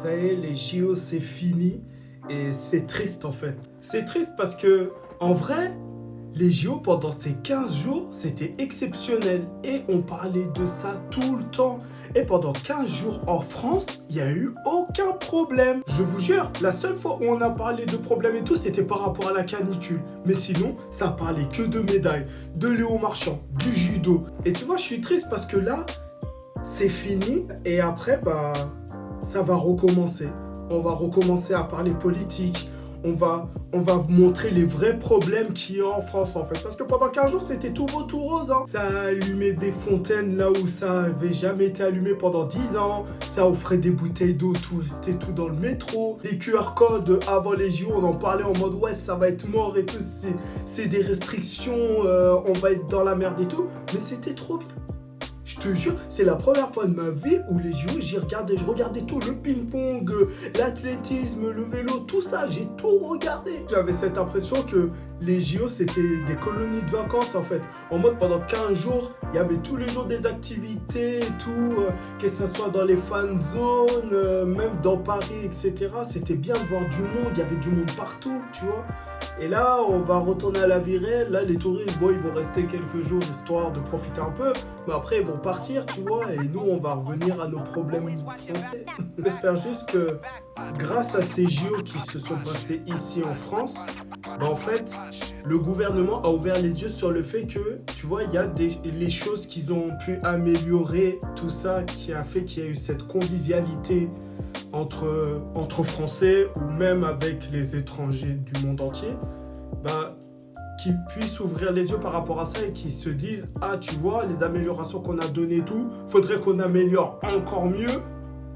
Ça y est, les JO, c'est fini. Et c'est triste, en fait. C'est triste parce que, en vrai, les JO, pendant ces 15 jours, c'était exceptionnel. Et on parlait de ça tout le temps. Et pendant 15 jours en France, il n'y a eu aucun problème. Je vous jure, la seule fois où on a parlé de problèmes et tout, c'était par rapport à la canicule. Mais sinon, ça parlait que de médailles, de Léo Marchand, du judo. Et tu vois, je suis triste parce que là, c'est fini. Et après, ça va recommencer. On va recommencer à parler politique. On va montrer les vrais problèmes qu'il y a en France, en fait. Parce que pendant 15 jours, c'était tout beau, tout rose. Hein. Ça a allumé des fontaines là où ça avait jamais été allumé pendant 10 ans. Ça offrait des bouteilles d'eau, tout, c'était tout dans le métro. Les QR codes, avant les JO, on en parlait en mode, ouais, ça va être mort et tout. C'est des restrictions, on va être dans la merde et tout. Mais c'était trop bien. Je te jure, c'est la première fois de ma vie où les JO, je regardais tout, le ping-pong, l'athlétisme, le vélo, tout ça, j'ai tout regardé. J'avais cette impression que les JO, c'était des colonies de vacances en fait. En mode pendant 15 jours, il y avait tous les jours des activités et tout, que ce soit dans les fan zones, même dans Paris, etc. C'était bien de voir du monde, il y avait du monde partout, tu vois. Et là, on va retourner à la vie réelle. Là, les touristes, bon, ils vont rester quelques jours histoire de profiter un peu. Mais après, ils vont partir, tu vois. Et nous, on va revenir à nos problèmes français. J'espère juste que grâce à ces JO qui se sont passés ici en France, en fait, le gouvernement a ouvert les yeux sur le fait que, tu vois, il y a les choses qu'ils ont pu améliorer, tout ça, qui a fait qu'il y a eu cette convivialité entre Français ou même avec les étrangers du monde entier, qui puissent ouvrir les yeux par rapport à ça et qui se disent « Ah, tu vois, les améliorations qu'on a données et tout, faudrait qu'on améliore encore mieux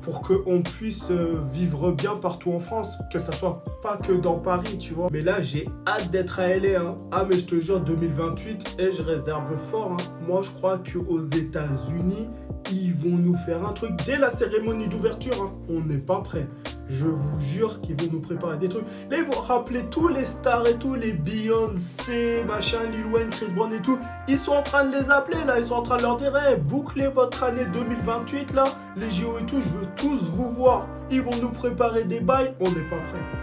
pour qu'on puisse vivre bien partout en France, que ça soit pas que dans Paris, tu vois. » Mais là, j'ai hâte d'être à LA, hein. Ah, mais je te jure, 2028, et je réserve fort, hein. Moi, je crois qu'aux États-Unis, ils vont nous faire un truc dès la cérémonie d'ouverture, hein. On n'est pas prêt. Je vous jure qu'ils vont nous préparer des trucs. Là, ils vont rappeler tous les stars et tout, les Beyoncé, machin, Lil Wayne, Chris Brown et tout. Ils sont en train de les appeler, là. Ils sont en train de leur dire, hey, bouclez votre année 2028, là. Les JO et tout, je veux tous vous voir. Ils vont nous préparer des bails. On n'est pas prêt.